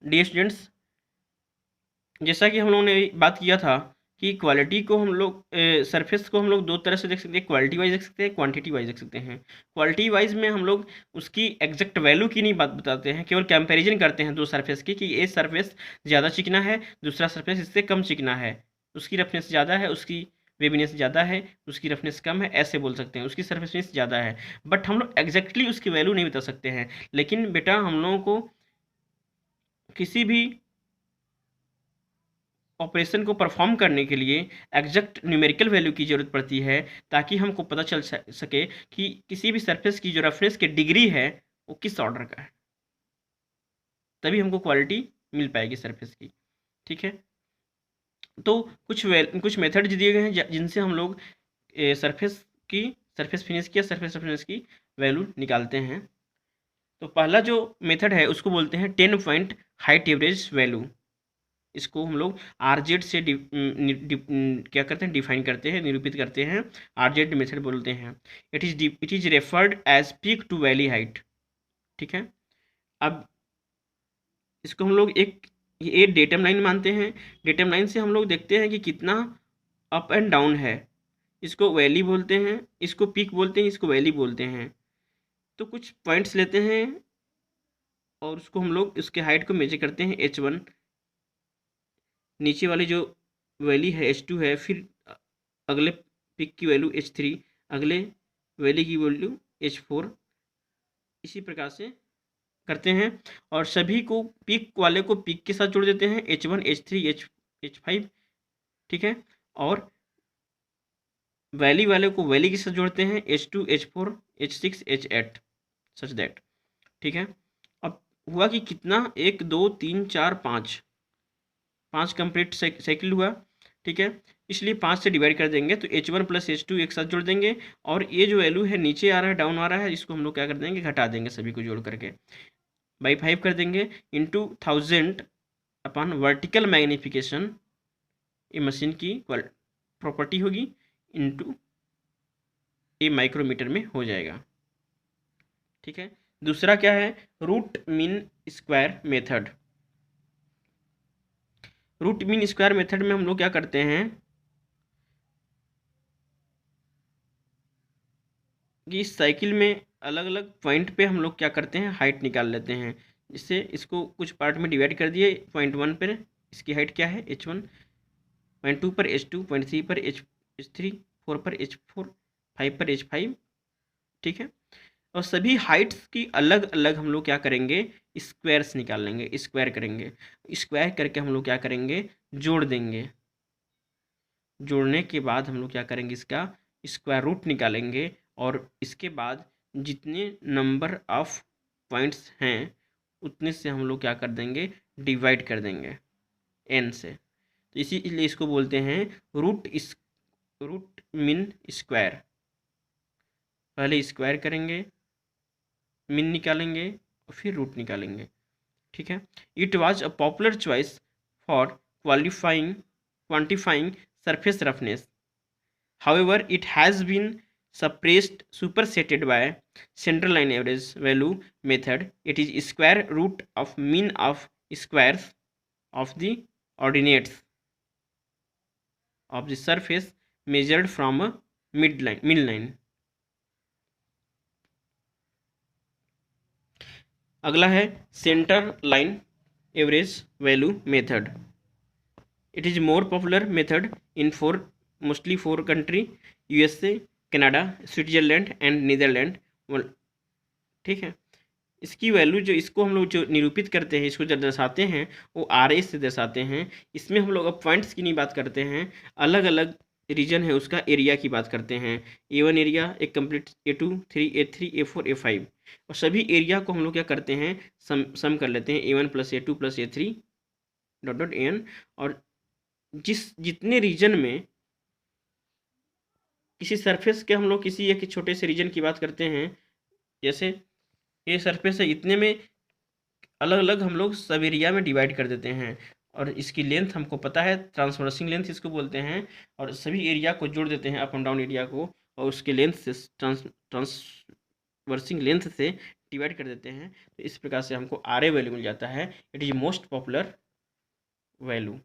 Dear students, जैसा कि हम लोगों ने बात किया था कि क्वालिटी को हम लोग सरफेस को हम लोग दो तरह से देख सकते हैं, क्वालिटी वाइज देख सकते हैं, क्वांटिटी वाइज देख सकते हैं। क्वालिटी वाइज में हम लोग उसकी एग्जैक्ट वैल्यू की नहीं बात बताते हैं, केवल कंपैरिजन करते हैं दो सरफेस की कि ये सरफेस ज़्यादा चिकना है, दूसरा सरफेस इससे कम चिकना है, उसकी रफनेस ज़्यादा है, उसकी वेवीनेस ज़्यादा है, उसकी रफनेस कम है, ऐसे बोल सकते हैं, उसकी सरफेसनेस ज़्यादा है। बट हम लोग एग्जैक्टली उसकी वैल्यू नहीं बता सकते हैं। लेकिन बेटा हम लोगों को किसी भी ऑपरेशन को परफॉर्म करने के लिए एग्जैक्ट न्यूमेरिकल वैल्यू की ज़रूरत पड़ती है, ताकि हमको पता चल सके कि किसी भी सरफेस की जो रेफरेंस की डिग्री है वो किस ऑर्डर का है, तभी हमको क्वालिटी मिल पाएगी सरफेस की। ठीक है, तो कुछ मेथड दिए गए हैं जिनसे हम लोग सरफेस की सरफेस फिनिश की या सरफेस रफनेस की वैल्यू निकालते हैं। तो पहला जो मेथड है उसको बोलते हैं 10 पॉइंट हाइट एवरेज वैल्यू। इसको हम लोग आरजेड से क्या करते हैं, डिफाइन करते हैं, निरूपित करते हैं, आरजेड मेथड बोलते हैं। It is referred as peak to valley height. ठीक है, अब इसको हम लोग एक डेटम लाइन मानते हैं। डेटम लाइन से हम लोग देखते हैं कि कितना अप एंड डाउन है, इसको वैली बोलते हैं, इसको पीक बोलते हैं, इसको वैली बोलते हैं। तो कुछ पॉइंट्स लेते हैं और उसको हम लोग उसके हाइट को मेजर करते हैं h1, नीचे वाली जो वैली है h2 है, फिर अगले पिक की वैल्यू h3, अगले वैली की वैल्यू h4, इसी प्रकार से करते हैं। और सभी को पिक वाले को पिक के साथ जोड़ देते हैं, h1 h3 h5। ठीक है, और वैली वाले को वैली के साथ जोड़ते हैं, h2 h4 h6 h8, such that. ठीक है, अब हुआ कि कितना, 1 2 3 4 5 5 कंप्लीट साइकिल हुआ। ठीक है, इसलिए 5 से डिवाइड कर देंगे तो h1 प्लस h2 एक साथ जोड़ देंगे, और ये जो वैल्यू है नीचे आ रहा है, डाउन आ रहा है, इसको हम लोग क्या कर देंगे, घटा देंगे सभी को जोड़ करके, बाई 5 कर देंगे, इंटू 1000 अपॉन वर्टिकल मैग्नीफिकेशन, ये मशीन की प्रॉपर्टी होगी, इंटू ये माइक्रोमीटर में हो जाएगा। ठीक है, दूसरा क्या है, root mean square method. Root mean square method में हम लोग क्या करते हैं कि इस साइकिल में अलग अलग पॉइंट पे हम लोग क्या करते हैं, हाइट निकाल लेते हैं। जिससे इसको कुछ पार्ट में डिवाइड कर दिए, पॉइंट 1 पर इसकी हाइट क्या है h1, पॉइंट 2 पर h2, पॉइंट 3 पर h3, 4 पर h4, 5 पर h5। ठीक है, और सभी हाइट्स की अलग अलग हम लोग क्या करेंगे, स्क्वायर्स निकाल लेंगे, स्क्वायर करेंगे। स्क्वायर करके हम लोग क्या करेंगे, जोड़ देंगे। जोड़ने के बाद हम लोग क्या करेंगे, इसका स्क्वायर रूट निकालेंगे, और इसके बाद जितने नंबर ऑफ पॉइंट्स हैं उतने से हम लोग क्या कर देंगे, डिवाइड कर देंगे n से। तो इसीलिए इसको बोलते हैं रूट मीन स्क्वायर। पहले स्क्वायर करेंगे, मीन निकालेंगे और फिर रूट निकालेंगे। ठीक है, it was a popular choice for quantifying surface roughness. However, it has been superseded by central line average value method. It is square root of mean of squares of the ordinates of the surface measured from a midline. अगला है centre line average value method. It is more popular method in mostly 4 country, USA, Canada, Switzerland and Netherland. ठीक है, इसकी value जो इसको हम लोग जो निरूपित करते हैं, इसको जब दर्शाते हैं वो RA से दर्शाते हैं। इसमें हम लोग अब पॉइंट्स की नहीं बात करते हैं, अलग अलग रीजन है उसका एरिया की बात करते हैं। A1 एरिया, एक complete A2, 3, A3, A4, A5, और सभी एरिया को हम लोग क्या करते हैं, सम कर लेते हैं, A1 plus A2 plus A3 dot dot AN। और जितने रीजन में किसी सरफेस के हम लोग किसी एक छोटे से रीजन की बात करते हैं, जैसे ये सरफेस है, इतने में अलग अलग हम लोग सब एरिया में डिवाइड कर देते हैं, और इसकी लेंथ हमको पता है, ट्रांसवर्सिंग लेंथ इसको बोलते हैं, और सभी एरिया को जोड़ देते हैं, अप एंड डाउन एरिया को, और उसके लेंथ से ट्रांसवर्सिंग लेंथ से डिवाइड कर देते हैं तो इस प्रकार से हमको आर ए वैल्यू मिल जाता है। It is most popular value.